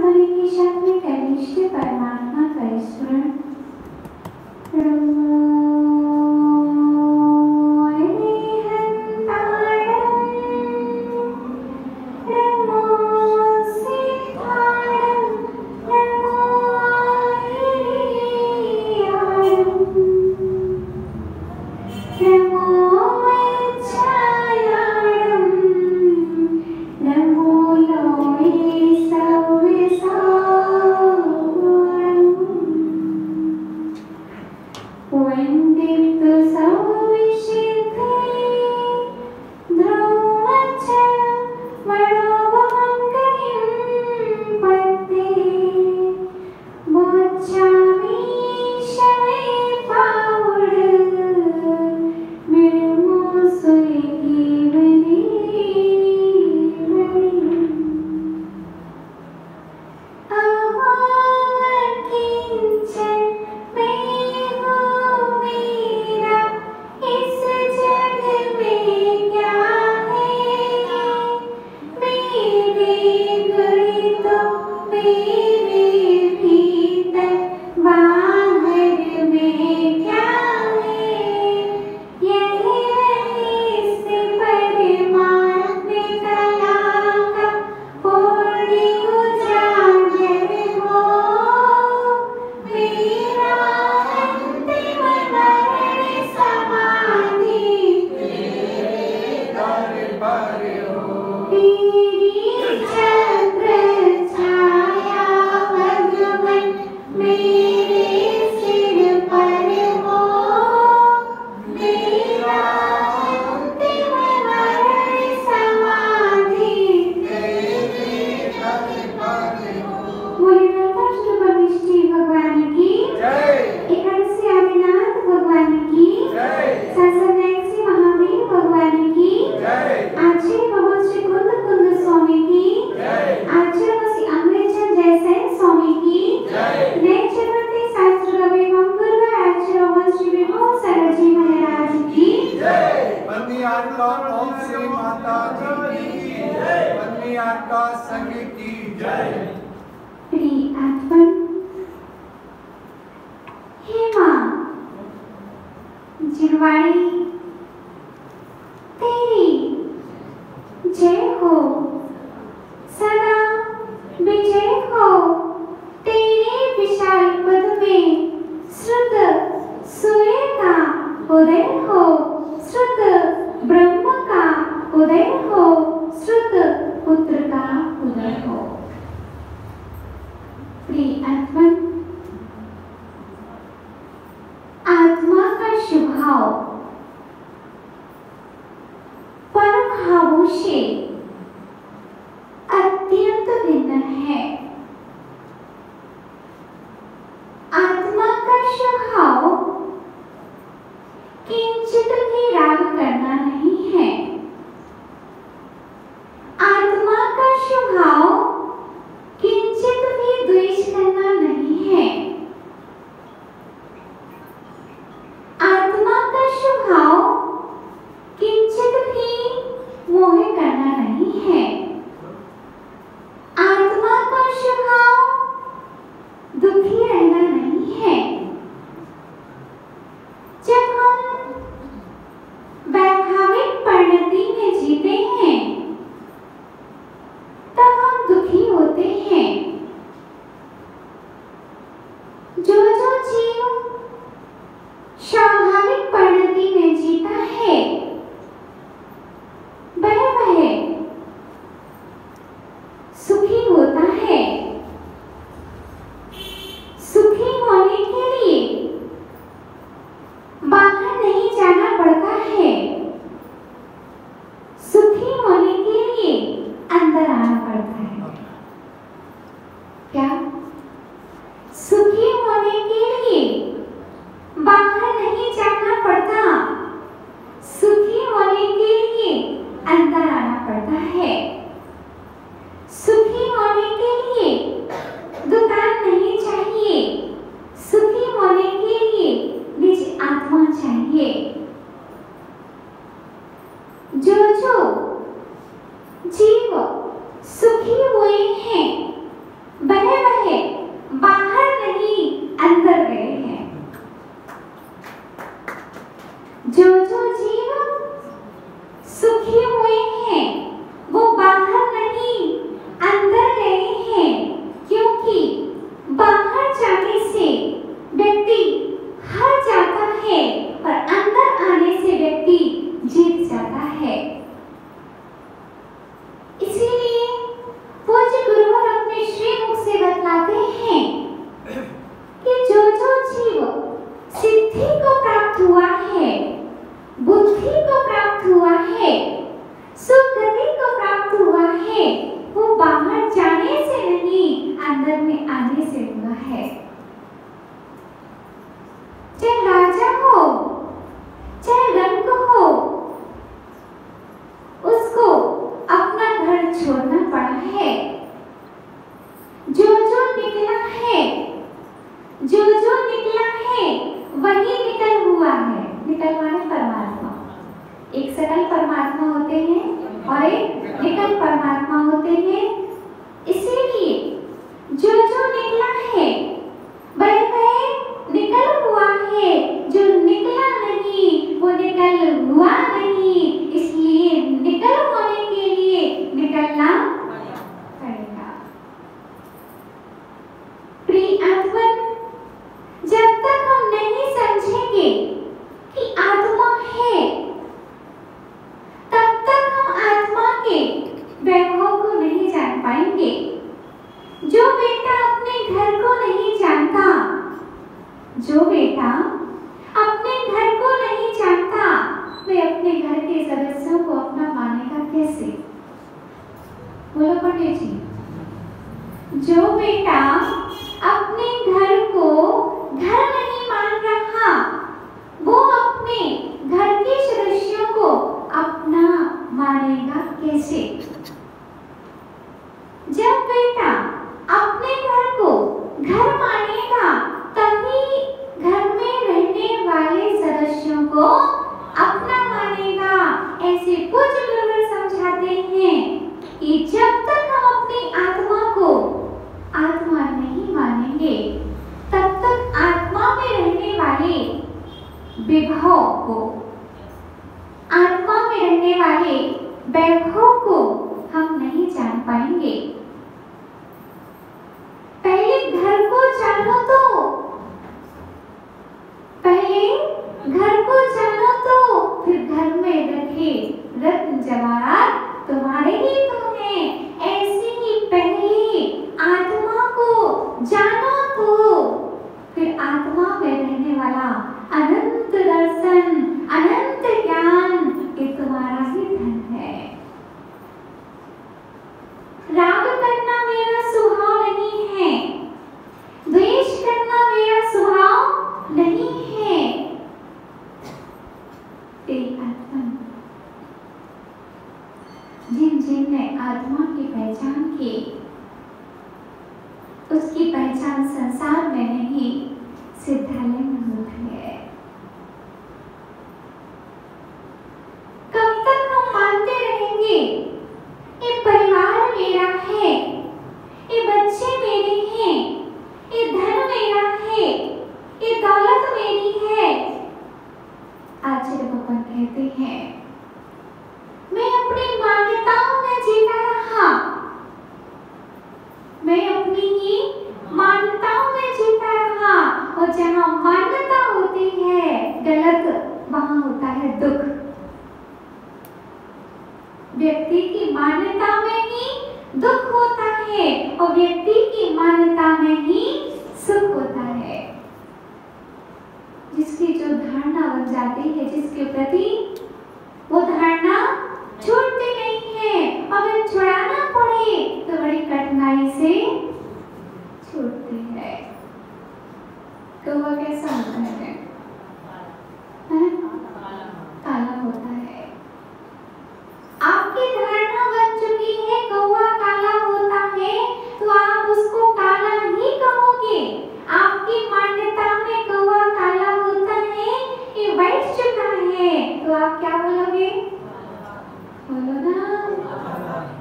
समय के साथ में कनिष्ठ परमात्मा का स्मरण किंचित भी द्वेष करना नहीं से हुआ है। चाहे राजा हो, चाहे रंग हो, उसको अपना घर छोड़ना पड़ा है। जो जो निकला है, जो जो निकला है वही निकल हुआ है। निकल माने परमात्मा। एक सकल परमात्मा होते हैं और एक निकल परमात्मा होते हैं। इसीलिए जो जो निकला है वह निकल हुआ है, जो निकला नहीं वो निकल हुआ नहीं। इसलिए निकल होने के लिए निकलना पड़ेगा। प्रिय आत्मन, जब तक हम नहीं समझेंगे कि आत्मा है, तब तक हम आत्मा के वैभव को नहीं जान पाएंगे। जो बेटा अपने घर को नहीं जानता, जो बेटा अपने घर को नहीं जानता, वे अपने घर के सदस्यों को अपना मानेगा कैसे? बोलो पंडित जी। जो बेटा अपने घर को घर नहीं मान रहा, वो अपने घर के सदस्यों को अपना मानेगा कैसे? जब बेटा अपने घर को घर मानेगा, तभी घर में रहने वाले सदस्यों को अपना मानेगा। ऐसे कुछ गुरु समझाते हैं कि जब तक हम अपनी आत्मा को आत्मा नहीं मानेंगे, तब तक आत्मा में रहने वाले विभव को, आत्मा में रहने वाले वैभव को हम नहीं जान पाएंगे। पहले घर को जानो तो, पहले घर को जानो तो फिर घर में रखे रत्न जवाहरात तुम्हारे ही तो हैं। ऐसे ही पहले आत्मा को जानो तो फिर आत्मा में रहने वाला अनंत दर्शन, अनंत ज्ञान ये तुम्हारा ही धन है। राग करना मेरा स्वभाव नहीं है, द्वेष करना मेरा स्वभाव नहीं है। जिन जिन ने आत्मा की पहचान की, उसकी पहचान संसार में नहीं सिद्धालय में होती है। कब तक हम मानते रहेंगे ये परिवार मेरा है, ये बच्चे मेरे हैं, ये धन मेरा है, ये दौलत मेरी है? आचार्य भगवान कहते हैं मैं अपनी मान्यताओं में जीता रहा, मैं अपनी ही मान्यताओं में जीता रहा। और जहाँ मान्यता होती है गलत, वहां होता है दुख। व्यक्ति की मान्यता में ही दुख होता है और व्यक्ति की मान्यता में ही सुख होता है। जिसकी जो धारणा बन जाती है, जिसके प्रति वो धारणा छूटती नहीं है, अगर छुड़ाना पड़े तो बड़ी कठिनाई से छूटती है। तो वह कैसा होता है? काला होता है। आपकी धारणा बन चुकी है कौवा काला होता है, तो आप उसको काला ही कहोगे। आपकी मान्यता में कौवा काला होता है, ये बैठ चुका है, तो आप क्या बोलोगे? बोलो ना,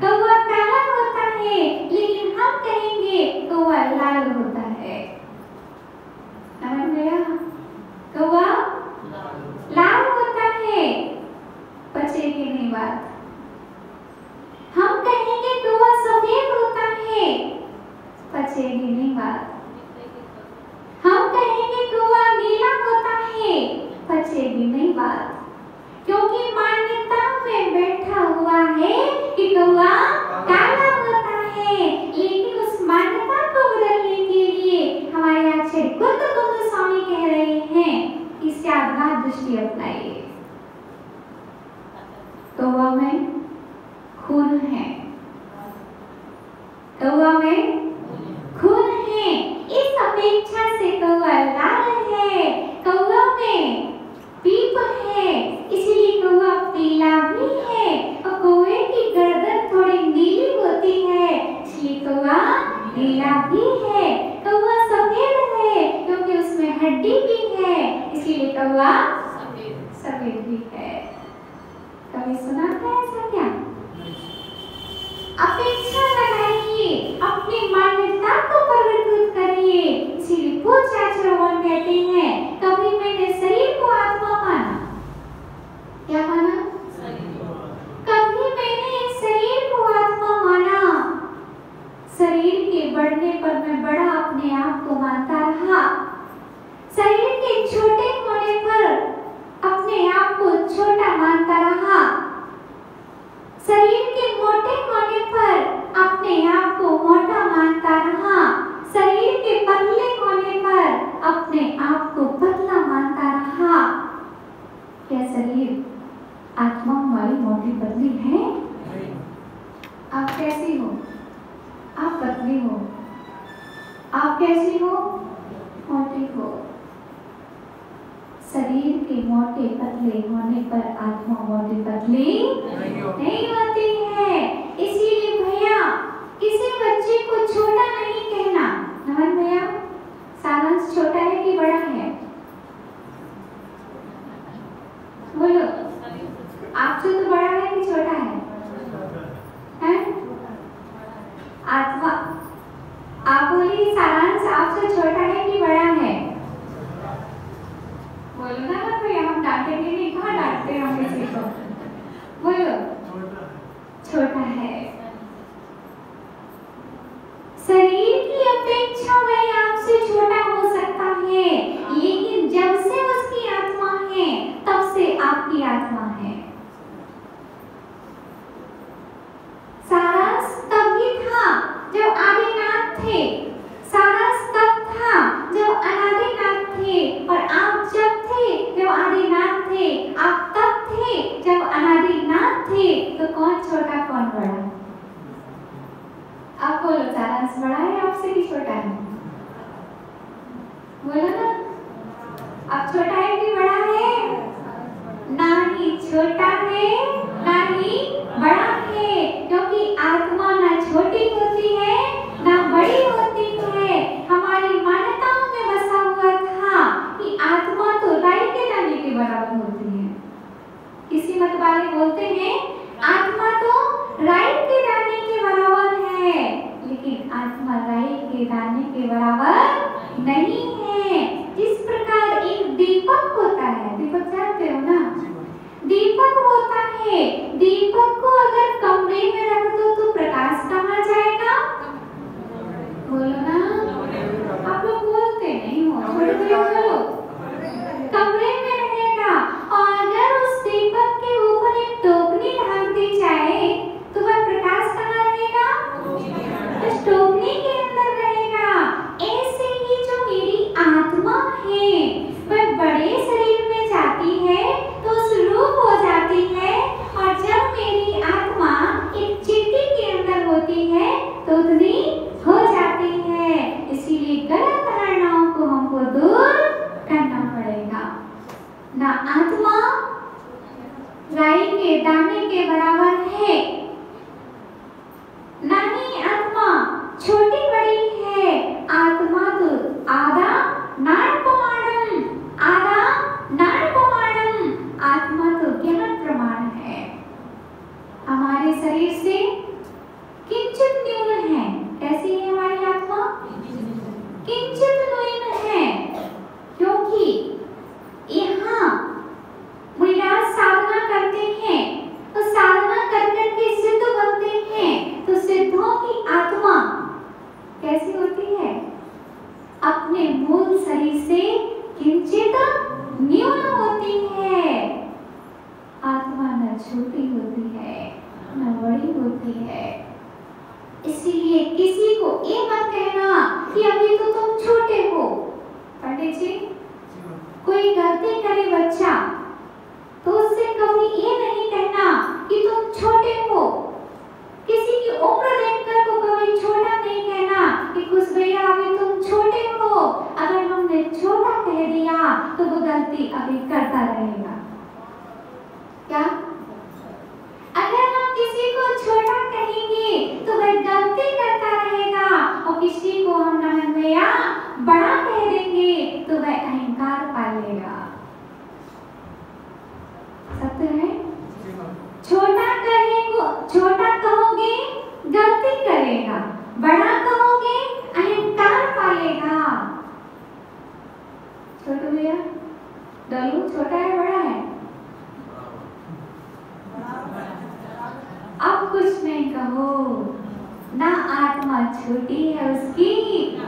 कौवा काला होता है, लेकिन हम कहेंगे कौवा लाल होता है। समझ गया? कौवा लाल होता है, बचेगी नहीं बात। हम कहेंगे कौवा सफेद होता है, बचेगी नहीं बात। हम कहेंगे कौवा नीला होता है, बचेगी नहीं बात। क्योंकि मान्यता में बैठा हुआ है कि कौवा काला होता है, लेकिन उस मान्यता को बदलने के लिए हमारे आचार्य कुंद स्वामी कह रहे हैं इससे आधार दृष्टि अपनाइए। कौवा में खून है, कौवा में खून है, नीला भी है, कौवा सफेद है क्योंकि उसमें हड्डी भी है, इसलिए कौवा सफेद भी है। कभी सुना था ऐसा क्या? अपेक्षा लगाइए, अपनी मान्यता को परिवर्तित करिए। इसीलिए पूज्याचार्य कहते हैं, कभी मैंने शरीर को आत्मा माना। क्या माना? कभी मैंने इस शरीर को आत्मा माना। शरीर के बढ़ने पर मैं बड़ा अपने आप को मानता रहा। शरीर के छोटे होने पर अपने आप को छोटा मानता रहा। शरीर के मोटे होने पर अपने आप को मोटा मानता रहा। शरीर के पतले होने पर अपने आप को पतला मानता रहा। क्या शरीर आत्मा हमारी मोटी पतली है? आप कैसी हो? आप पतली हो। आप कैसी हो? मोटी हो। शरीर के मोटे पतले होने पर आत्मा मोटी पतली नहीं होती है। इसीलिए भैया किसी बच्चे को छोटा नहीं कहना। नमन भैया, सारांश छोटा है कि बड़ा है? बोलो, आपसे तो बड़ा है कि छोटा है? हैं? आत्मा, आप बोलिए सारांश आपसे छोटा है कि बड़ा है? बोलो ना भैया, हम डांटेंगे नहीं, कहाँ डांटते हैं हम किसी को? बोलो, छोटा है। शरीर की अपेक्षा वह आपसे छोटा हो सकता है, लेकिन जब से उसकी आत्मा है तब से आपकी आत्मा है। सारांश तब ही था जब आदिनाथ थे। सारांश तब था जब अनादिनाथ थे, और आप जब थे जब आदिनाथ थे। आप तब थे जब अनादिनाथ थे। तो कौन छोटा कौन बड़ा? आप बोलो, सारांश बड़ा है आपसे कि छोटा है? बोलो ना, आप छोटा है कि बड़ा है? ना ही छोटा है ना ही बड़ा है, क्योंकि आत्मा ना छोटी होती है ना बड़ी होती है। हमारी मान्यताओं में बसा हुआ था कि आत्मा तो राई के दाने के बराबर होती है। किसी मत वाले बोलते हैं आत्मा तो राई के दाने के बराबर है, लेकिन आत्मा राई के दाने के बराबर नहीं है। जिस प्रकार एक दीपक होता है, दीपक जानते हो ना? दीपक होता है, दीपक को अगर कमरे में रख दो तो प्रकाश कहाँ जाएगा? बोलो ना, आप लोग बोलते नहीं हो, बोलो। कमरे में रहेगा, और अगर उस दीपक के ऊपर एक टोकरी ढक दी जाए तो वह प्रकाश कहाँ रहेगा? उस टोकरी के अंदर रहेगा। ऐसे ही जो मेरी आत्मा है वह बड़े शरीर में जाती है तो उस रूप हो जाती है, और जब मेरी आत्मा एक चिट्ठी के अंदर होती है तो उतनी हो जाती है। इसीलिए गलत धारणाओं को हमको दूर करना पड़ेगा। ना आत्मा राई के दाने के बराबर है, ना ही आत्मा छोटी बड़ी है। आत्मा तो आधा नाटप्रमाणम, आधा नाटप्रमाणम। आत्मा तो ज्ञान प्रमाण है। हमारे शरीर से किंचित न्यून है। कैसी है हमारी आत्मा? किंचित न्यून है, क्योंकि यहाँ मुनिराज साधना करते हैं, तो साधना कर करके सिद्ध बनते हैं। तो सिद्धों की आत्मा कैसी होती है? अपने मूल शरीर से किंचित न्यून होती है। आत्मा न छोटी होती है न बड़ी होती है। इसलिए किसी को ये मत कहना कि अभी तो तुम छोटे हो। पंडित जी, कोई गलती करे बच्चा तो उससे कभी ये नहीं कहना कि तुम छोटे हो। किसी की उम्र देखकर तो कभी छोटा नहीं कहना कि कुछ भैया अभी तुम छोटे हो। अगर हमने छोटा कह दिया तो वो गलती अभी करता रहेगा। क्या? अगर हम किसी को छोटा कहेंगे तो वह गलती करता रहेगा, और किसी गया, बड़ा कह देंगे तो वह अहंकार पालेगा। सत्य है। छोटा कहोगे गलती करेगा, बड़ा कहोगे अहंकार पालेगा। छोटू भैया, डलू छोटा है बड़ा है? अब कुछ नहीं कहो, ना आत्मा छोटी है उसकी,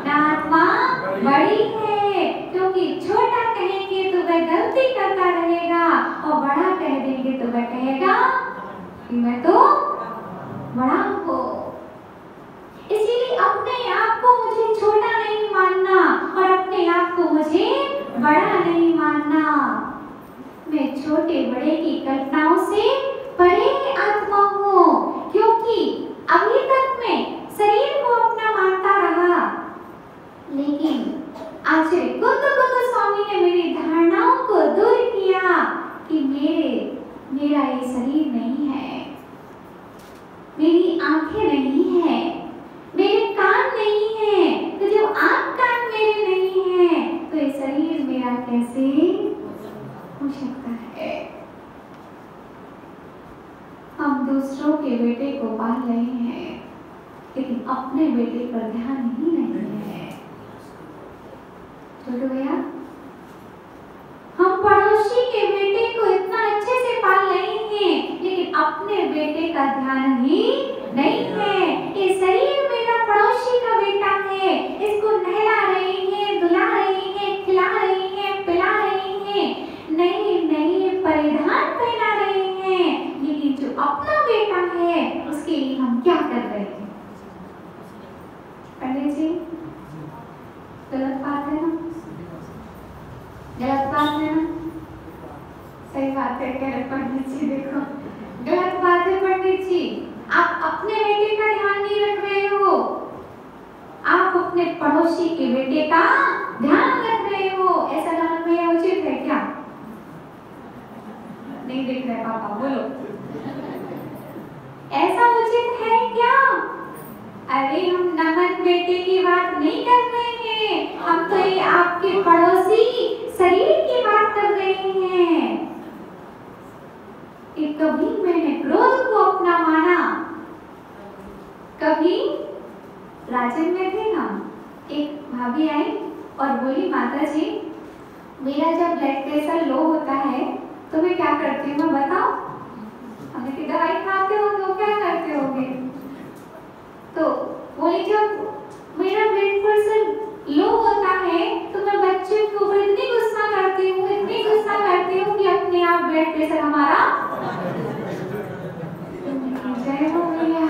ना आत्मा बड़ी है, क्योंकि छोटा कहेंगे तो वह गलती करता रहेगा और बड़ा कह देंगे तो वह कहेगा कि मैं तो बड़ा हूँ। इसीलिए अपने आप को मुझे छोटा नहीं मानना और अपने आप को मुझे बड़ा नहीं मानना। मैं छोटे बड़े की कल्पनाओं से परे आत्मा हूँ, क्योंकि अभी तक मैं शरीर को अपना मानता रहा, लेकिन आचार्य कुंद स्वामी ने मेरी धारणाओं को दूर किया कि मेरा ये शरीर नहीं है, मेरी आंखें नहीं है, मेरे कान नहीं है, तो जब आंख कान मेरे नहीं है तो ये शरीर मेरा कैसे हो सकता है। हम दूसरों के बेटे को पाल रहे हैं, लेकिन अपने बेटे पर ध्यान ही नहीं है। छोटू भैया, हम पड़ोसी के बेटे को इतना अच्छे से पाल रहे हैं, लेकिन अपने बेटे का ध्यान ही नहीं है। ये शरीर मेरा पड़ोसी का बेटा है, इसको नहला रहे हैं, धुला रहे हैं, खिला रहे हैं, पिला रहे हैं, नए परिधान पहना रहे हैं, लेकिन जो अपना बेटा है उसके लिए हम क्या कर रहे हैं? पंडित जी, गलत बात है ना? गलत बात है ना? सही बात है, कह रहे पंडित जी। देखो, गलत बात है पंडित जी, आप अपने बेटे का ध्यान नहीं रख रहे हो, आप अपने पड़ोसी के बेटे का ध्यान रख रहे हो। ऐसा ध्यान में उचित है क्या? नहीं देख रहे पापा, बोलो, ऐसा उचित है क्या? अरे हम नमन बेटे की बात नहीं कर रहे हैं, हम तो ये आपके पड़ोसी शरीर की बात कर रहे हैं। कि कभी मैंने क्रोध को अपना माना, कभी राजन में थे हम, एक भाभी आई और बोली, माता जी मेरा जब ब्लड प्रेशर लो होता है तो मैं क्या करती हूँ बताओ? हमने की दवाई खाते होंगे, वो क्या करते होंगे? तो बोली जब मेरा ब्लड प्रेशर लो होता है तो मैं बच्चे के ऊपर इतनी गुस्सा करती हूँ कि अपने आप ब्लड प्रेशर हमारा जय हो गया,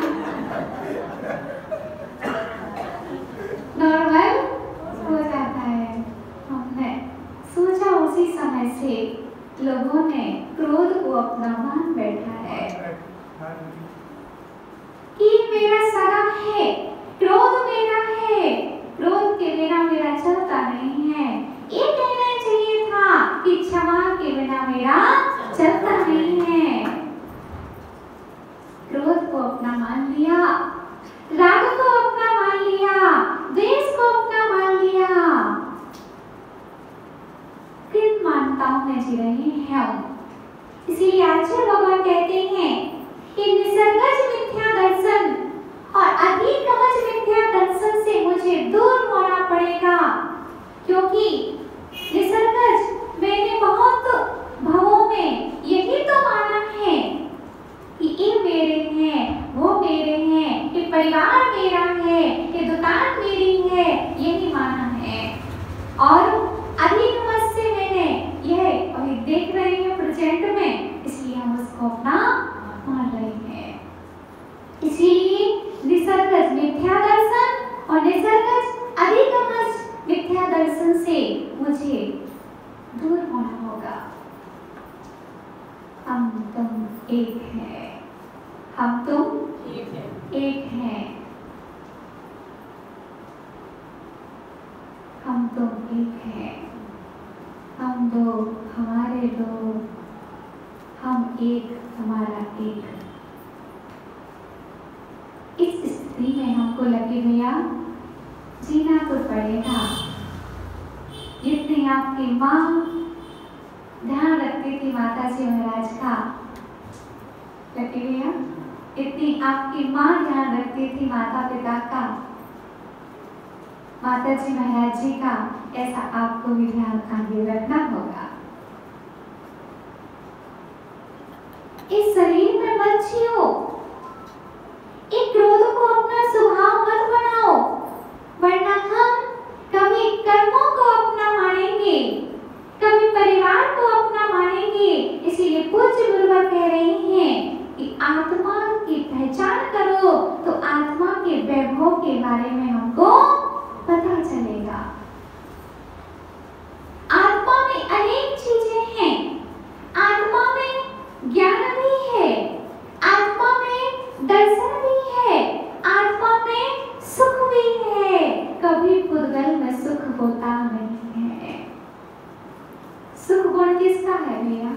नॉर्मल हो जाता है। हमने सोचा उसी समय से लोगों ने क्रोध को अपना मान बैठा है कि मेरा सगा है, क्रोध मेरा है, क्रोध के बिना मेरा चलता नहीं है। ये कहना चाहिए था कि क्षमा के बिना मेरा चलता नहीं है। क्रोध को अपना मान लिया, राग को अपना मान लिया, द्वेष को अपना मान लिया। किन मान्यताओं में जी रहे हैं हम। इसीलिए आचार्य भगवान कहते हैं कि निसर्गज मिथ्या दर्शन और अधिकमज मिथ्या दर्शन से मुझे दूर होना पड़ेगा, क्योंकि निसर्गज मैंने बहुत भवों में यही तो माना है कि ये मेरे हैं, वो मेरे हैं, ये परिवार मेरा है, ये दुकान मेरी है, यही माना है। और अधिकमज से मैंने यह अभी देख रहे हैं प्रेजेंट में, इसलिए हम उसको अपना मान रहे हैं। इसीलिए निसर्गज मिथ्या दर्शन और निसर्गज अधिकमज मिथ्या दर्शन से मुझे दूर होना होगा। हम तुम एक हैं, हम तुम एक हैं, हम तुम एक हैं, हम दो हमारे दो, हम एक हमारा एक। इस स्थिति में हमको लगे भैया जीना हस्तिनापुर पड़ेगा। इतनी आपकी माँ ध्यान रखती थी माता जी महाराज का। लकी भैया, इतनी आपकी माँ ध्यान रखती थी माता पिता का, माता जी महाराज जी का, ऐसा आपको भी ध्यान आगे रखना होगा। इस शरीर में मत जियो, एक क्रोध को अपना स्वभाव मत बनाओ, वरना हम कभी कर्मों को अपना मानेंगे, कभी परिवार को अपना मानेंगे। इसीलिए पूज्य गुरुवर कह रहे हैं कि आत्मा की पहचान करो तो आत्मा के वैभव के बारे में हमको पता चलेगा। आत्मा में अनेक चीजें हैं, आत्मा में ज्ञान भी है, आत्मा में दर्शन भी है, आत्मा में सुख भी है। कभी पुद्गल में सुख होता नहीं है। सुख गुण किसका है भैया?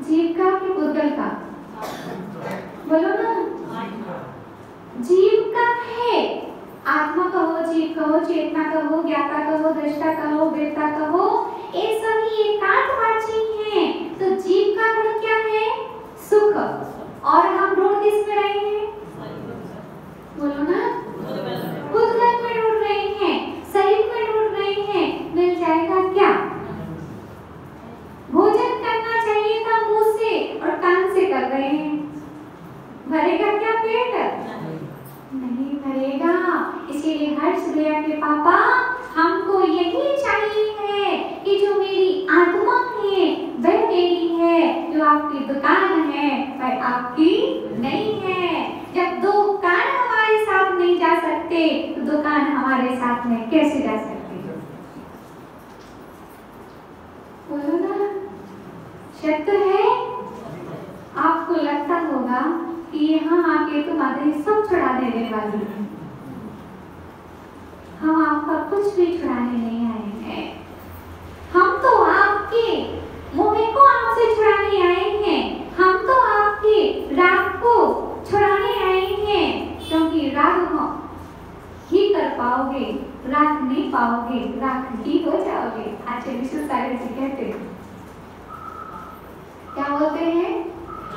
जीव का कि पुद्गल का? बोलो ना। जीव का है। आत्मा कहो, जीव कहो, चेतना कहो, ज्ञाता कहो, दृष्टा कहो, वेत्ता कहो, ये सभी एकात्मवाची हैं। तो जीव का गुण क्या है? सुख। और हम ढूंढ किस में रहे हैं? बोलो ना। पुद्गल में ढूंढ रहे हैं, शरीर में ढूंढ रहे हैं। मिल जाएगा क्या? भोजन करना चाहिए था मुंह से और कान से कर रहे हैं, भरेगा क्या पेट? नहीं भरेगा। इसीलिए हर्ष भैया के पापा, हमको यही चाहिए है कि जो मेरी आत्मा है वह मेरी है, जो आपकी दुकान है वह आपकी नहीं है। जब दो कान हमारे साथ नहीं जा सकते तो दुकान हमारे साथ में कैसे जा सकती है? बोलो ना। सत्य है। आपको लगता होगा कि यहाँ आके तुम्हारे सब छुड़ा देने वाली है। हम आपका कुछ भी छुड़ाने नहीं आए हैं। हम तो आपके मोह को आपसे छुड़ाने आए हैं। हम तो आपके राग को छुड़ाने आए हैं, क्योंकि राग ही कर पाओगे, राग नहीं पाओगे, राग ही हो जाओगे। आचार्य विश्वसागर जी कहते हैं, क्या बोलते हैं?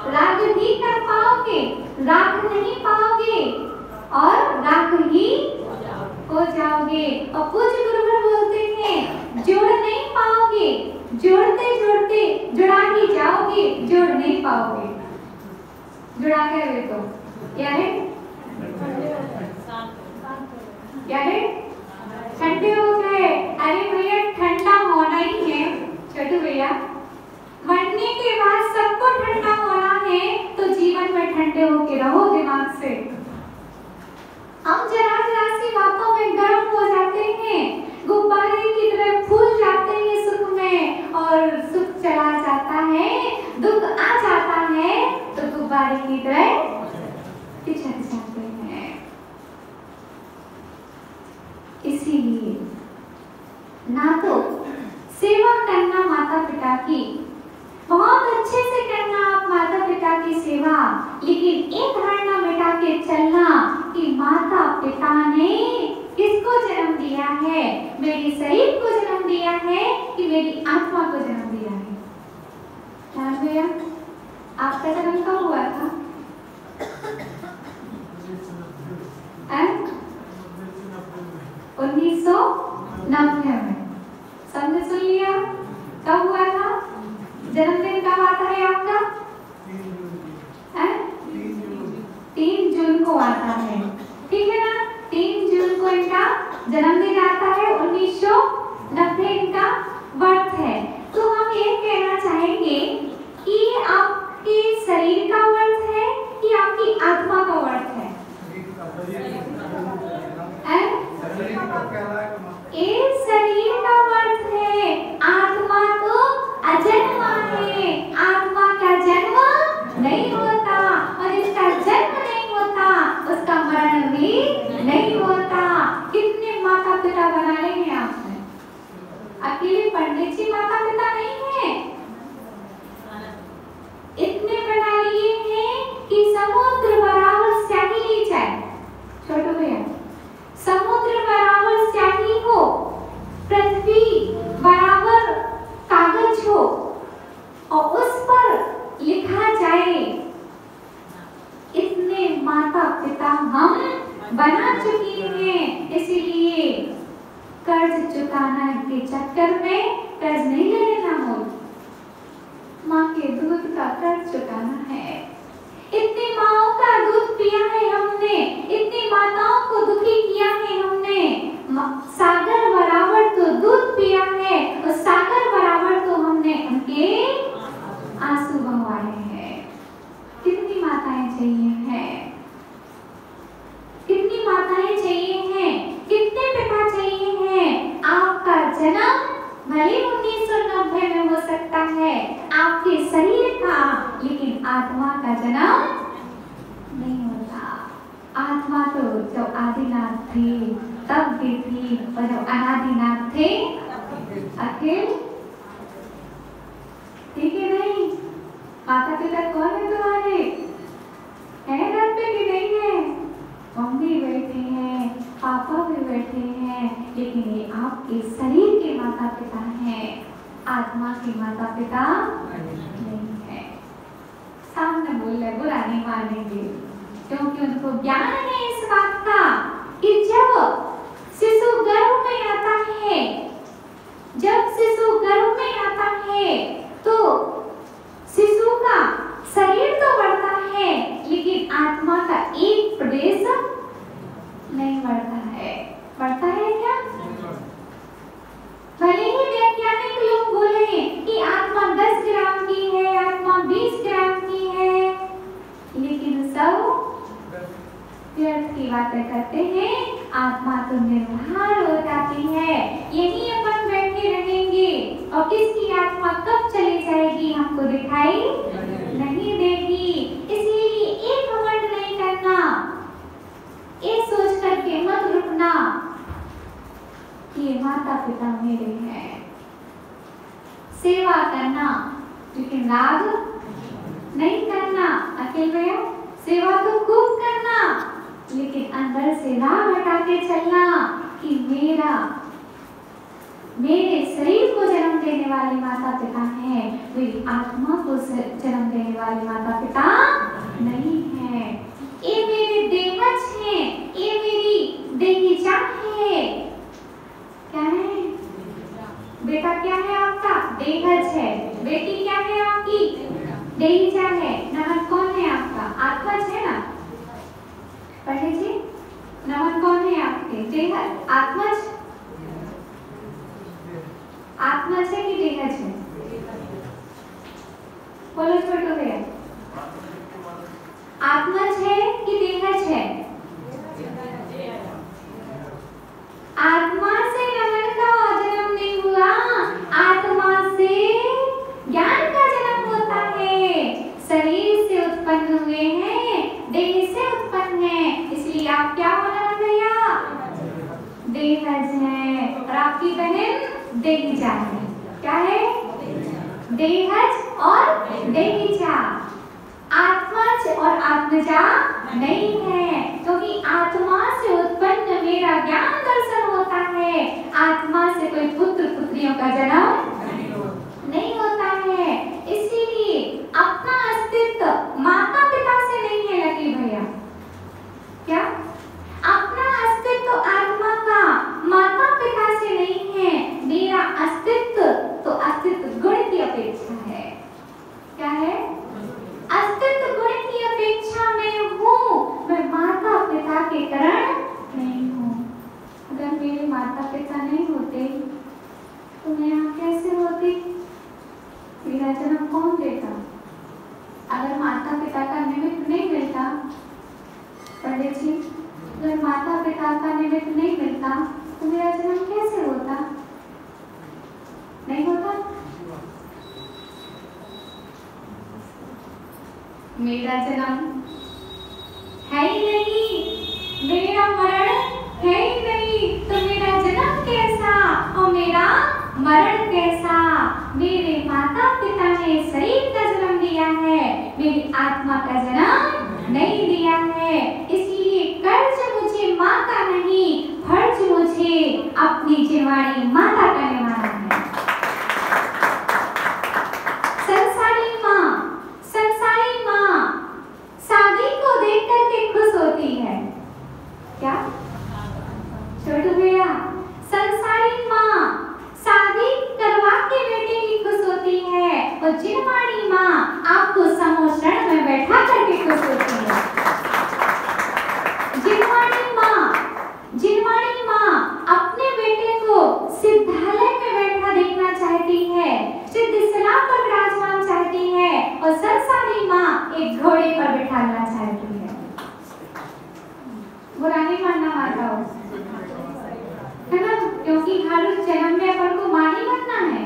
राग ही कर पाओगे, राग नहीं पाओगे और राग ही हो जाओगे। और पूज्य गुरुवर बोलते हैं, जोड़ नहीं पाओगे, जोड़ते जोड़ते जुड़ा ही जाओगे, जोड़ नहीं पाओगे। जुड़ा गए तो क्या है? क्या है? ठंडे हो गए। अरे भैया, ठंडा होना ही है छोटू भैया। मरने के बाद सबको ठंडा होना है, तो जीवन में ठंडे होके रहो दिमाग से। हम जरा जरा सी बातों में गर्म हो जाते हैं, गुब्बारे की तरह फूल जाते हैं सुख में, और सुख चला जाता है, दुख आ जाता है तो गुब्बारे की तरह पिछड़ जाते हैं। इसीलिए ना तो सेवा करना माता पिता की, बहुत अच्छे से करना आप माता पिता की सेवा, लेकिन एक धारणा मिटा के चलना कि माता पिता ने किसको जन्म दिया है? मेरी शरीर को जन्म दिया है कि मेरी आत्मा को जन्म दिया है? ध्यान भैया, आपका जन्म कब हुआ था? 1990 में। समझ सुन लिया? कब हुआ था? जन्मदिन कब आता है आपका? 3 जून को आता है, ठीक है ना? 3 जून को इनका जन्मदिन आता है, 1990 इनका बर्थ है। तो हम ये कहना चाहेंगे कि आपके शरीर का वर्थ है कि आपकी आत्मा का वर्थ है? ये शरीर का वर्थ है, आत्मा तो अजन्मा है। आत्मा का जन्म नहीं होता, और जिसका जन्म नहीं होता उसका मरण भी नहीं होता। कितने माता पिता बनाए हैं आपने? अकेले पंडित जी माता पिता नहीं है, इतने बना लिए हैं कि समुद्र बराबर स्याही ली जाए। छोटू भैया, समुद्र चुकाना के चक्कर में कर्ज नहीं ले लेना हो, माँ के दूध का कर्ज चुकाना है। इतनी माओं का दूध पिया है हमने, इतनी माताओं को दुखी किया है हमने, सागर बराबर तो दूध पिया है और सागर बराबर तो हमने उनके आंसू बहवाए हैं। कितनी माताएं चाहिए हैं, कितनी माताएं चाहिए हैं, कितने पिता चाहिए हैं। आपका जन्म भले 1990 में हो सकता है आपके शरीर का, लेकिन आत्मा का जन्म नहीं होता। आत्मा तो जब आदिनाथ थे तब भी थी, और जब अनादिनाथ थे अखिल, ठीक है नहीं? माता पिता कौन है तुम्हारे? है घर पे कि नहीं है? मम्मी बैठे हैं, पापा भी बैठे हैं, लेकिन ये आपके शरीर के माता पिता हैं, आत्मा के माता पिता नहीं है। सामने बोल रहे, बुरा नहीं मानेंगे, क्योंकि उनको ज्ञान है इस बात का कि जब शिशु गर्भ में आता है, जब शिशु गर्भ में आता है तो शिशु का शरीर तो बढ़ता है, लेकिन आत्मा का एक प्रदेश नहीं बढ़ता है। बढ़ता है क्या? भले ही वैज्ञानिक लोग बोले कि आत्मा 10 ग्राम की है, आत्मा 20 ग्राम की है, लेकिन सब व्यर्थ की बातें करते हैं। आत्मा तो निर्धार हो जाती है, यही अपन बैठे रहेंगे और किसकी आत्मा कब चली जाएगी हमको दिखाई नहीं देगी। इसीलिए एक घमंड नहीं करना, ये सोच करके मत रुकना कि ये माता पिता मेरे हैं। सेवा करना, लेकिन राग नहीं करना। अकेले भैया सेवा तो खूब करना, लेकिन अंदर से राग हटा के चलना कि मेरे शरीर को जन्म देने वाले माता पिता हैं, मेरी आत्मा को जन्म देने वाले माता पिता नहीं है। ये मेरे देवज हैं, ये मेरी देहीजा है। क्या है बेटा? क्या है आपका? देहज है। बेटी क्या है आपकी? देहीजा है। नमन कौन है आपका? आत्मज है ना? पढ़े जी, नमन कौन है आपके? देहज, आत्मज, आत्मज है कि देहज है? बोलो छोटो भैया, आत्मज है कि देहज है? आत्मा से नमन का जन्म नहीं हुआ, आत्मा से ज्ञान का जन्म होता है। शरीर से उत्पन्न हुए हैं, देह से उत्पन्न है, इसलिए आप क्या हो नमन भैया? देहज है। और आपकी बहन देहीजा है। क्या है? देहज और देहीजा। आत्मज और आत्मजा नहीं है, क्योंकि आत्मा से उत्पन्न मेरा ज्ञान दर्शन होता है। आत्मा से कोई पुत्र पुत्रियों का जन्म नहीं होता है। इसीलिए अपना अस्तित्व माता पिता से नहीं है लकी भैया। क्या? अपना अस्तित्व आत्मा का माता पिता से नहीं है। मेरा अस्तित्व तो अस्तित्व गुण की अपेक्षा है। क्या है? अस्तित्व गुण की अपेक्षा में हूँ, मैं माता पिता के कारण नहीं हूँ। अगर मेरे माता पिता नहीं होते तो मैं यहाँ कैसे होती? मेरा जन्म कौन देता? अगर माता पिता का निमित्त नहीं मिलता, पंडित जी, अगर माता पिता का निमित्त नहीं मिलता तो मेरा जन्म कैसे होता? नहीं होता। मेरा जन्म है ही नहीं, मेरा मरण है ही नहीं, तो मेरा जन्म कैसा और मेरा मरण कैसा? मेरे माता पिता ने शरीर का जन्म दिया है, मेरी आत्मा का जन्म नहीं दिया है। इसलिए कर्ज मुझे माँ का नहीं, फर्ज मुझे अपनी जिम्मेवारी माता का निभाना है। संसारी माँ शादी को देख करके खुश होती है। क्या छोटू भैया? संसारी माँ क्योंकि हर जन्म में अपन को माँ नहीं बनना है,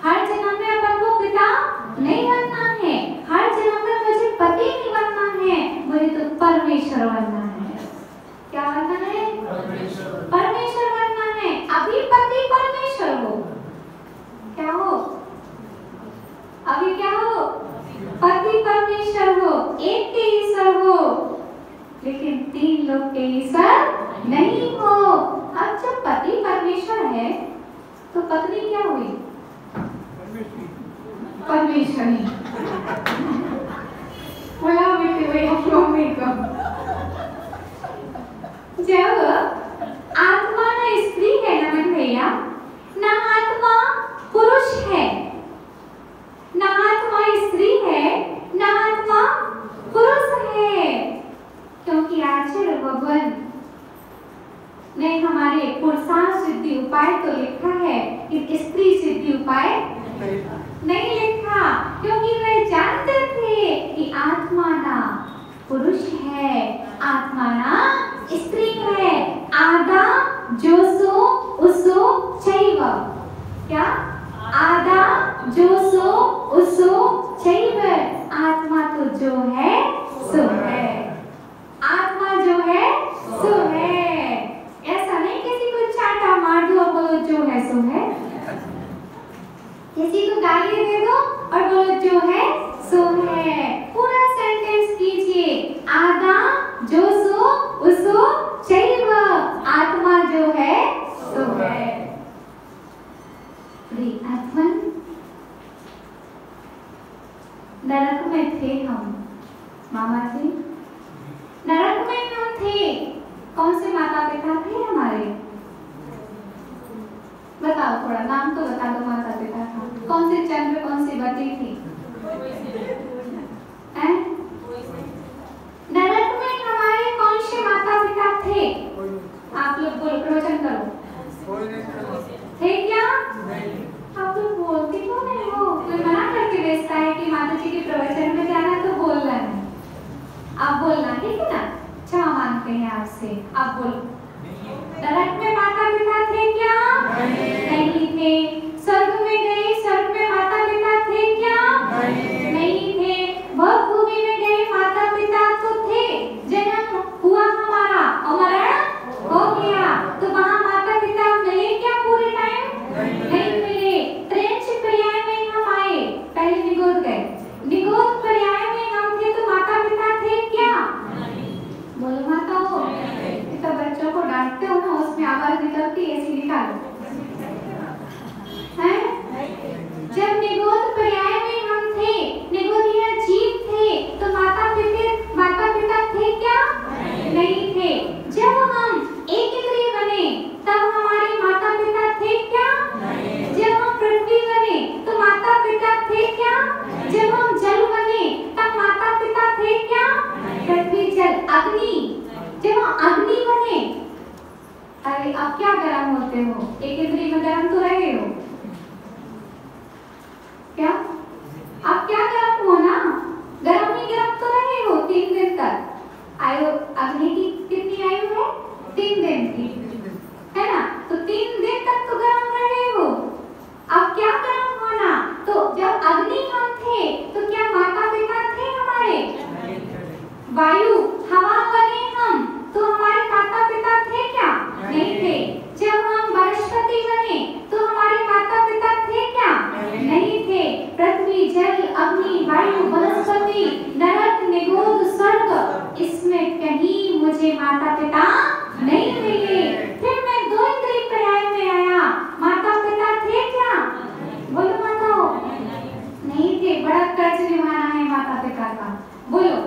हर जन्म में अपन को पिता नहीं बनना है, हर जन्म में मुझे पति नहीं बनना है, मुझे तो परमेश्वर बनना है। क्या बनना है? परमेश्वर बनना है। अभी पति परमेश्वर हो, क्या हो? अभी क्या हो? पति परमेश्वर हो, एक के ईश्वर हो, लेकिन तीन लोग के ईश्वर नहीं हो। अब जब पति परमेश्वर है तो पत्नी क्या हुई? परमेश्वरी। बोला बेटे भैया मम्मी को, जब आत्मा ना स्त्री है ना मेरे भैया, ना आत्मा पुरुष है, ना आत्मा स्त्री है, ना आत्मा पुरुष है, क्योंकि आचार्य भगवान ने हमारे पुरुषार्थ सिद्धि उपाय तो लिखा है, कि स्त्री सिद्धि उपाय नहीं लिखा, क्योंकि वे जानते थे कि आत्मा ना पुरुष है, आत्मा ना स्त्री है। आदा जोसो उसो चैव, क्या? आदा जोसो उसो चैव, आत्मा तो जो है सो है, आत्मा जो है सो है। ऐसा नहीं किसी को चाटा मार दो और बोलो जो है सो है, किसी को गाली दे दो और बोलो जो है सो है। पूरा सेंटेंस कीजिए, आदा जो सो उसो चैव, आत्मा जो है सो है। आत्मा नरक में थे हम, मामा जी नरक में हम थे। कौन से माता पिता थे हमारे? बताओ, थोड़ा नाम तो बता दो माता पिता का। कौन से चंद्र, कौन सी बती थी? नरक में हमारे कौन से माता पिता थे? आप लोग बोल, प्रवचन करो। थे क्या? आप लोग बोलते क्यों नहीं हो? कोई मना करके भेजता है कि माता जी के प्रवचन में जाना तो बोलना है। आप बोलना, ठीक है ना? क्षमा मांगते हैं आपसे, आप बोलो। नरक में माता पिता थे क्या? नहीं थे। स्वर्ग में गए, स्वर्ग में माता पिता थे क्या? नहीं थे। भूमि में गए, माता पिता तो थे, जन्म हुआ हमारा और मरण हो गया, तो वहाँ माता पिता मिले क्या पूरे टाइम? नहीं मिले। त्रेंच पर्याय में हम आए, पहले निगोद गए, निगोद पर्याय में हम थे, तो माता पिता थे क्या? बोलो माता हो। तो बच्चों को डांटते हो ना, उसमें आवाज निकलती है, ऐसी निकालो। हैं? जब निगोद पर्याय में हम थे, निगोदिया जीव थे, तो माता पिता थे क्या? नहीं थे। जब हम एक इंद्रिय बने, तब हमारे माता पिता थे क्या? जब हम पृथ्वी बने, तो माता पिता थे क्या? जब हम जल बने, तब माता पिता थे क्या? पृथ्वी जल अग्नि, जब हम अग्नि बने, अरे अब क्या गर्म होते हो? एक इंद्रिय में गर्म तो रहे हो क्या? अब क्या गर्म हो ना? गर्म ही गर्म तो रहे हो 3 दिन तक। आयु अग्नि की कितनी आयु है? 3 दिन की, है ना? तो 3 दिन तक तो गर्म रहे हो। अब क्या गर्म होना? तो जब अग्नि हम थे, तो क्या माता पिता थे हमारे? वायु हवा बने हम, तो हमारे माता पिता थे क्या? नहीं थे। जब हम वनस्पति बने, तो हमारे माता पिता थे क्या? नहीं थे। पृथ्वी जल अग्नि वायु वनस्पति नरक निगोद स्वर्ग, इसमें कहीं मुझे माता पिता नहीं मिले। फिर मैं 2 इंद्रिय पर्याय में आया, माता पिता थे क्या? बोलो माता हो। नहीं थे। बड़ा कर्ज निभाना है माता पिता का, बोलो।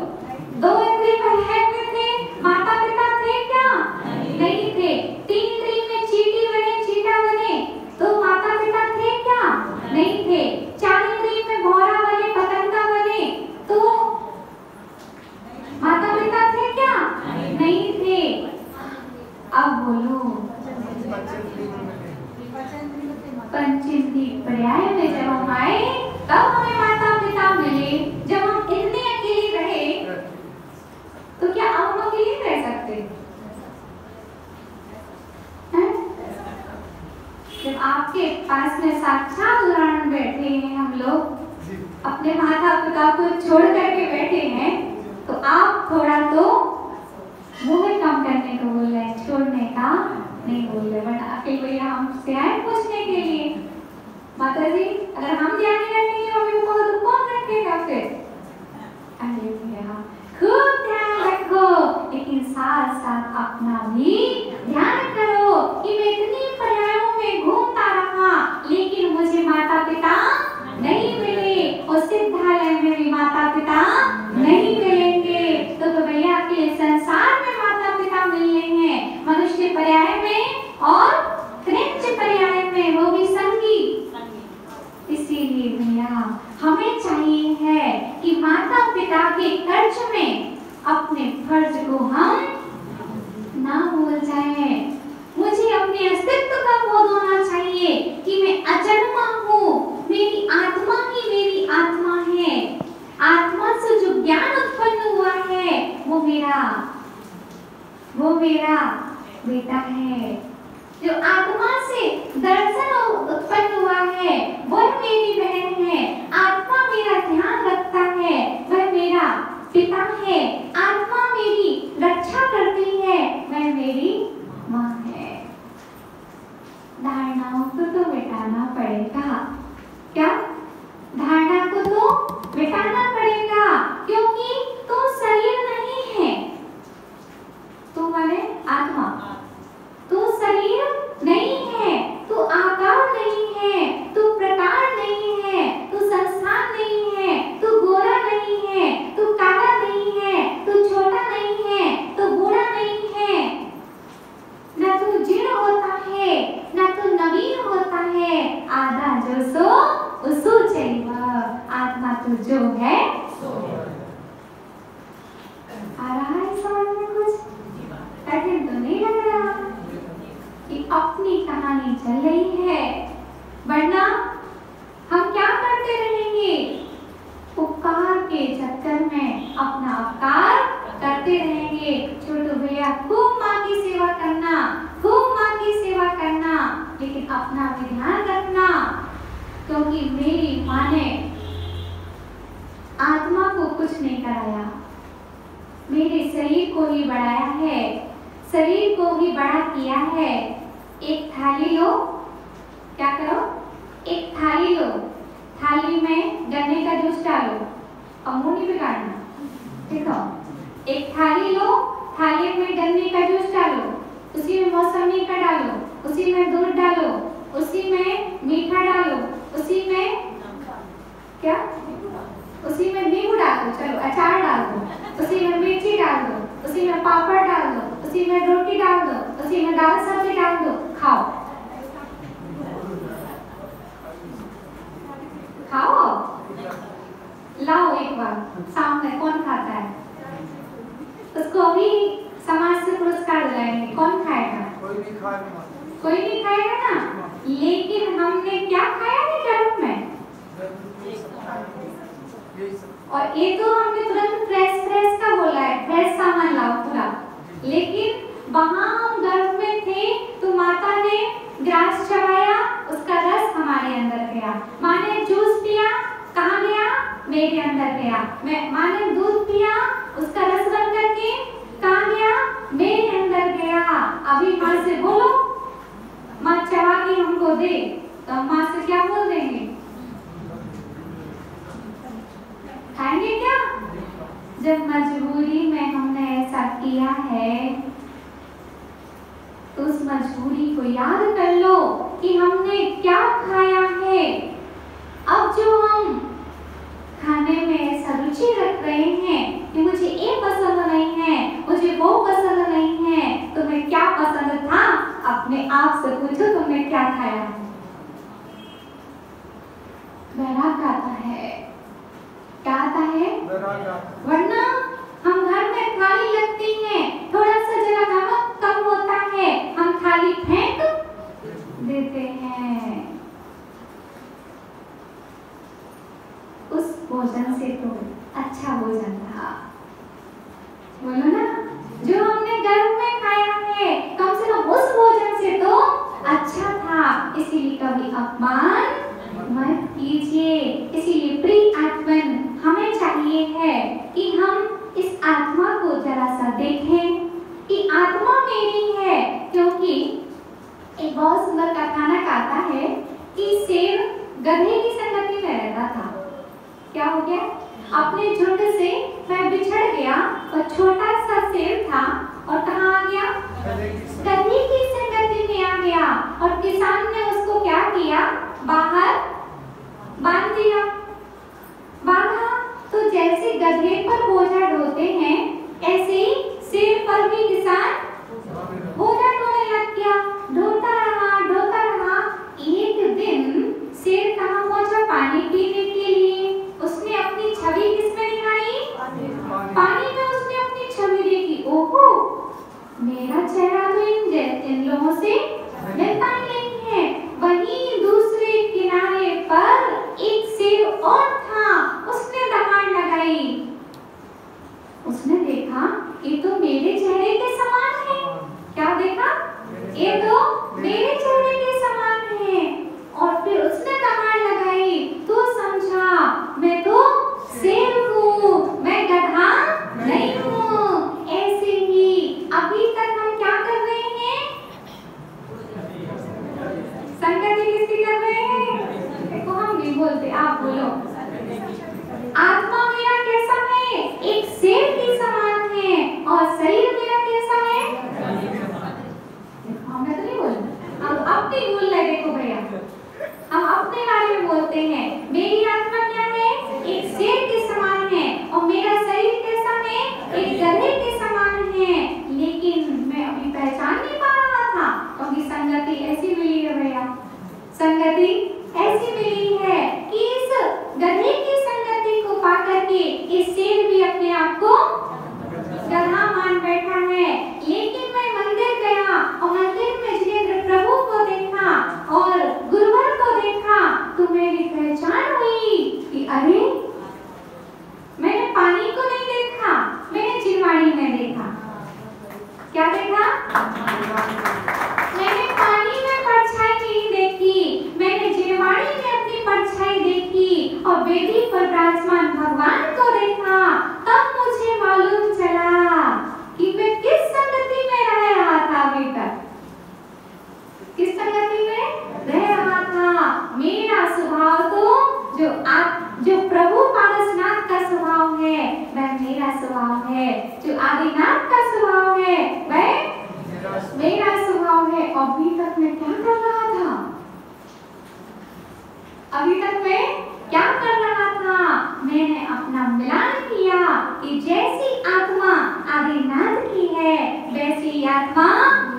2 इंद्रिय पर्याय में थे, माता पिता थे क्या? नहीं थे। 3 इंद्रिय में चींटी बने, चींटा बने, तो माता पिता थे क्या? नहीं थे। 4 इंद्रिय में भौरा बने, पतंगा बने, तो माता पिता थे क्या? नहीं थे। अब बोलो, पंचेंद्रिय पर्याय में जब हम आए, तब हमें माता पिता मिले। जब हम इतने अकेले रहे, तो क्या अब हम अकेले रह सकते हैं? जब आपके पास में साक्षात उदाहरण बैठे हैं, हम लोग अपने माता पिता को छोड़ करके बैठे हैं, तो आप थोड़ा तो मोह कम करने को बोल रहे हैं, छोड़ने का नहीं बोल रहे। वरना अकेले भैया हमसे आए पूछने के लिए, माता जी अगर हम ध्यान नहीं रखेंगे मम्मी को तो कौन रखेगा फिर? अरे भैया खूब ध्यान रखो, लेकिन साथ साथ अपना भी ध्यान करो कि मैं इतनी पर्यायों में घूमता रहा लेकिन मुझे माता पिता नहीं मिले, और सिद्धालय में भी माता पिता नहीं मिलेंगे। तो भैया के संसार में माता पिता मिलने हैं, मनुष्य पर्याय में और क्रिंच पर्याय में, वो भी संगी। इसीलिए भैया हमें चाहिए है कि माता पिता के कर्ज में अपने फर्ज को हम ना भूल जाएं। मुझे अपने अस्तित्व का बोध होना चाहिए कि मैं अजन्मा हूँ, मेरी आत्मा ही मेरी आत्मा है, आत्मा से जो ज्ञान उत्पन्न हुआ है वो मेरा बेटा है, जो आत्मा से दर्शन उत्पन्न हुआ है वह मेरी बहन है, आत्मा मेरा ध्यान रखता है वह मेरा पिता है, आत्मा मेरी रक्षा करती है वह मेरी माँ है। धारणाओं को तो मिटाना पड़ेगा, क्या? धारणा को तो मिटाना पड़ेगा, क्योंकि तुम शरीर नहीं है, तुम माने आत्मा, तू शरीर नहीं है, तू आकार नहीं है, तू प्रकार नहीं है, तू संस्थान नहीं है, तू गोरा नहीं है, तू काला नहीं है, तू छोटा नहीं है, तू बूढ़ा नहीं है, न तू जीर्ण होता है न तू नवीन होता है, आधा जो सो उसो चैव, आत्मा तो जो है सो। आ रहा है समझ में कुछ? कठिन तो नहीं लग रहा कि अपनी कहानी चल रही है, वरना हम क्या करते रहेंगे? उपकार के चक्कर में अपना अपकार करते रहेंगे। छोटू भैया खूब माँ की सेवा करना, खूब माँ की सेवा करना, लेकिन अपना भी ध्यान रखना, क्योंकि मेरी माँ ने आत्मा को कुछ नहीं कराया, मेरे शरीर को ही बढ़ाया है, शरीर को ही बड़ा किया है। एक थाली लो, क्या करो? एक थाली लो, थाली में गन्ने का जूस डालो, अब मुंह नहीं बिगाड़ना, देखो, एक थाली लो, थाली में गन्ने का जूस डालो, उसी में मौसमी का डालो, उसी में दूध डालो, उसी में मीठा डालो, उसी में क्या? उसी में नींबू डालो, चलो अचार डाल दो, उसी में मिर्ची डाल दो, उसी में पापड़ डाल दो, उसी में रोटी डाल दो, उसी में दाल सब्जी डाल दो, खाओ खाओ। लाओ एक बार सामने, कौन खाता है उसको भी समाज से पुरस्कार दिलाएंगे। कौन खाएगा? कोई नहीं खाएगा ना, लेकिन हमने क्या खाया है गर्भ में, और ये तो हमने तुरंत फ्रेश का बोला है, फ्रेश सामान लाओ पूरा, लेकिन वहां हम गर्भ में थे तो माता ने ग्रास चबाया, उसका रस हमारे अंदर गया, माँ ने जूस पिया, कहाँ गया? मेरे अंदर गया, माँ ने दूध पिया, उसका रस बन करके कहाँ गया? मेरे अंदर गया। अभी माँ से बोलो, माँ चबा के हमको दे, तो हम माँ से क्या बोल देंगे? खाएंगे क्या? जब मजबूरी में हमने ऐसा किया है तो उस मजबूरी को याद कर लो कि हमने क्या खाया है। अब जो हम खाने में ऐसा रुचि रख रहे हैं कि मुझे ये पसंद नहीं है, मुझे वो पसंद नहीं है, तुम्हें क्या पसंद था? अपने आप से पूछो, तुमने क्या खाया? वैराग आता है, क्या आता है? वरना हम घर में थाली लगती है, थोड़ा सा जरा नमक कम होता है, हम थाली फेंक देते हैं। उस भोजन से तो अच्छा भोजन था, बोलो ना, जो हमने गर्भ में खाया है, कम से कम उस भोजन से तो अच्छा था। इसीलिए बहुत सुंदर कथानक आता है कि शेर गधे की संगति में रहता था। क्या हो गया? अपने झुंड से वह बिछड़ गया और छोटा सा शेर था और कहाँ आ गया? गधे की संगति में आ गया। और किसान ने उसको क्या किया? बाहर बांध दिया। बांधा तो जैसे गधे पर बोझा ढोते हैं ऐसे ही शेर पर भी किसान बोझा ढोने लग गया। ढोता रहा, ढोता रहा। एक दिन शेर कहाँ पहुंचा? पानी पीने के लिए। उसने अपनी छवि किसमें दिखाई? पानी में उसने अपनी छवि देखी। ओहो, मेरा चेहरा तो इन लोगों से मिलता ही नहीं है। वहीं दूसरे किनारे पर एक शेर और था। उसने दहाड़ लगाई। उसने देखा ये तो मेरे चेहरे के समान है। क्या देखा? ये तो मेरे चेहरे के समान है। और फिर उसने दहाड़ लगाई तो समझा मैं तो शेर हूँ, मैं गधा नहीं हूँ। ऐसे ही अभी तक हम क्या कर रहे हैं? संगति किसकी कर रहे हैं? देखो हम नहीं बोलते, आप बोलो। आत्मा मेरा कैसा है? एक शेर की समान है। और शरीर मेरा कैसा है? मैं तो नहीं बोल, हम अपनी बोल रहे। देखो भैया, हम अपने बारे में बोलते हैं। मेरी आत्मा क्या है? एक शेर के समान है। और मेरा शरीर कैसा है? एक गधे के समान है। लेकिन मैं अभी पहचान नहीं पा रहा था क्योंकि संगति ऐसी मिली है भैया। संगति ऐसी मिली है कि इस गधे की संगति को पाकर के इस शेर भी अपने आप को गधा मान बैठा है। लेकिन मैं मंदिर गया और मंदिर में जिनेंद्र प्रभु को देखा और गुरुवर को देखा तो मेरी पहचान हुई कि अरे, मैंने पानी को नहीं देखा, मैंने चिरवाड़ी में देखा। क्या देखा? मैंने पानी में परछाई नहीं देखी, मैंने चिरवाड़ी में अपनी परछाई देखी और वेदी पर विराजमान भगवान को देखा। तब मुझे मालूम चला कि मैं किस संगति में रह रहा था अभी तक। किस संगति में रह रहा था? मेरा स्वभाव तो जो प्रभु पारसनाथ का स्वभाव है वह मेरा स्वभाव है। जो आदिनाथ का स्वभाव है वह मेरा स्वभाव है। अभी तक मैं क्या कर रहा था? अभी तक मैं क्या कर रहा था? मैंने अपना मिलान किया कि जैसी आत्मा आदिनाथ की है वैसी आत्मा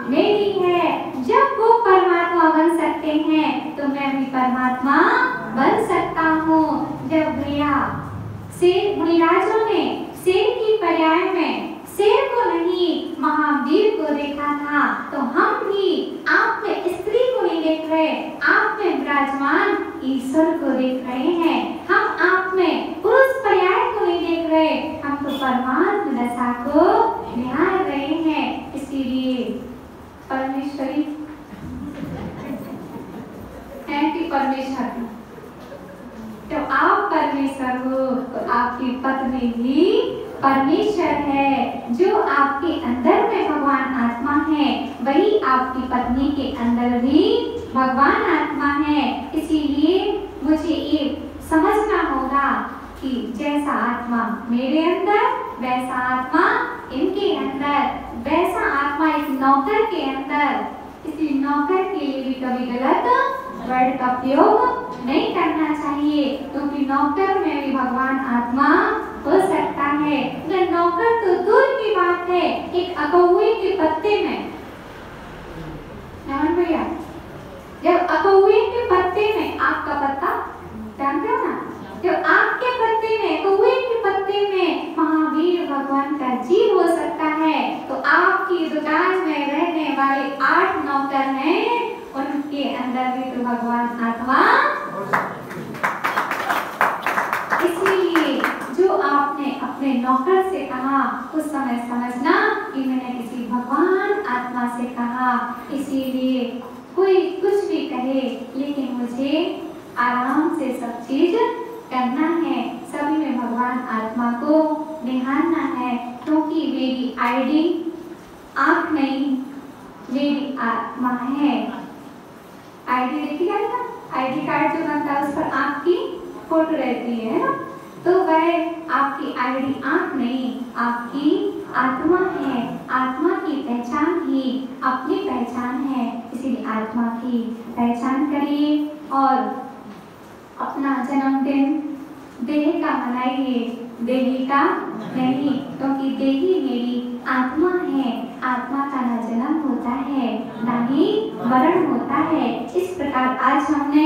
मेरी है। जब वो परमात्मा बन सकते हैं तो मैं भी परमात्मा बन सकता हूँ। जब भैया शेर मुनिराजों ने शेर की पर्याय में शेर को नहीं महावीर को देखा था तो हम भी आप में स्त्री को नहीं देख रहे, आप में विराजमान ईश्वर को देख रहे हैं। हम आप में पुरुष पर्याय को नहीं देख रहे, हम तो परमात्मा दशा को निहार रहे हैं। इसीलिए परमेश्वरी है कि परमेश्वर, तो आप परमेश्वर हो तो आपकी पत्नी भी परमेश्वर है। जो आपके अंदर में भगवान आत्मा है वही आपकी पत्नी के अंदर भी भगवान आत्मा है। इसीलिए मुझे ये समझना होगा कि जैसा आत्मा मेरे अंदर वैसा आत्मा इनके अंदर, वैसा आत्मा एक नौकर के अंदर। इसलिए नौकर के लिए भी कभी गलत वर्ड का प्रयोग नहीं करना चाहिए क्योंकि नौकर में भी भगवान आत्मा हो सकता है। अगर नौकर तो दूर की बात है, एक अकौवे के पत्ते में, नमन भैया, जब अकौवे के पत्ते में, आपका पत्ता जानते हो ना, जब आपके पत्ते में, कौवे के पत्ते में महावीर भगवान का जीव हो सकता है तो आपकी दुकान में रहने वाले 8 नौकर हैं, उनके अंदर भी तो भगवान आत्मा। इसलिए जो आपने अपने नौकर से कहा उस समय समझना कि मैंने किसी भगवान आत्मा से कहा। इसीलिए कोई कुछ भी कहे लेकिन मुझे आराम से सब चीज करना है, सभी में भगवान आत्मा को निहारना है क्योंकि मेरी आईडी आँख नहीं, मेरी आत्मा है। आईडी देखी जाए ना, आईडी कार्ड जो बनता है उस पर आँख की फोटो रहती है ना, तो वह आपकी आईडी आँख नहीं, आपकी आत्मा है। आत्मा की पहचान ही अपनी पहचान है, इसीलिए आत्मा की पहचान करिए और अपना जन्मदिन देह का मनाइए, देही का नहीं, क्योंकि देही मेरी आत्मा है। आत्मा का ना जन्म होता है ना ही मरण होता है। इस प्रकार आज हमने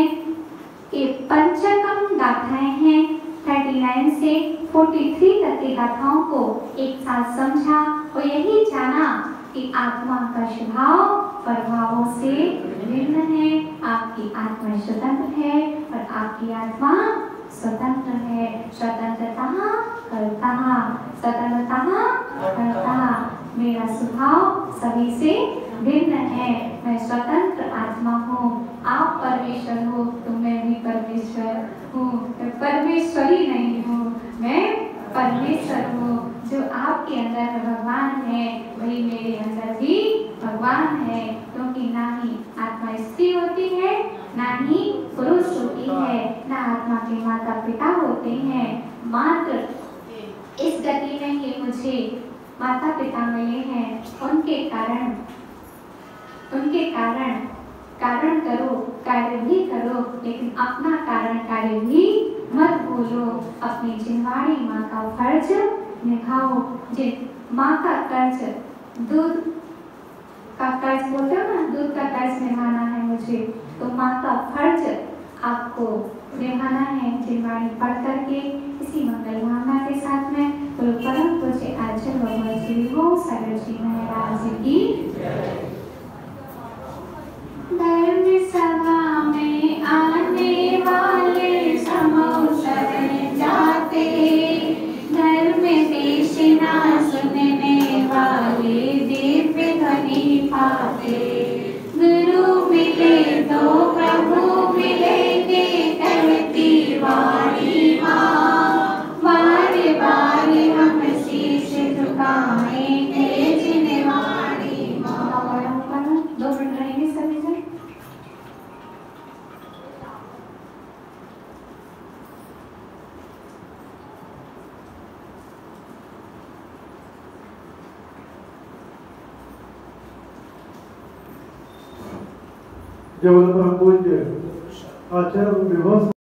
ये पंचकम गाथाएं हैं 39 से 43 तक की गाथाओं को एक साथ समझा और यही जाना कि आत्मा का स्वभाव प्रभावों से भिन्न है। आपकी आत्मा स्वतंत्र है और आपकी आत्मा स्वतंत्र है। स्वतंत्रता करता, स्वतंत्रता करता। मेरा स्वभाव सभी से भिन्न है। मैं स्वतंत्र आत्मा हूँ। आप परमेश्वर हो तो मैं भी परमेश्वर हूँ। मैं परमेश्वरी नहीं हूँ, मैं परमेश्वर हूँ। जो आपके अंदर भगवान है वही मेरे अंदर भी भगवान है, क्योंकि ना ही आत्मा स्त्री होती है ना ही पुरुष होती है, ना आत्मा के माता पिता होते हैं। मात्र इस गति में ही मुझे माता पिता मिले हैं, उनके कारण करो, कार्य भी करो, लेकिन अपना कारण कार्य भी मत भूलो। अपनी जिनवाड़ी माँ का फर्ज निभाओ। जिन माँ का कर्ज, दूध का कर्ज बोलते हो ना, दूध का कर्ज निभाना है मुझे, तो माँ का फर्ज आपको निभाना है जिनवाड़ी पढ़ करके। इसी मंगल भावना के साथ में परम पूज्य आचार्य बाबा श्री हो सागर जी महाराज की धर्म सभा में आने वाले समोसर जाते, धर्म देशना सुनने वाले दिव्य ध्वनि पाते। गुरु मिले तो प्रभु मिलेंगे कहती वाणी माँ, बार बार हम शीश झुकाएंगे जिनवाणी माँ। 2 मिनट रहेंगे सभी जन। जब पूज्य आचार्य विभव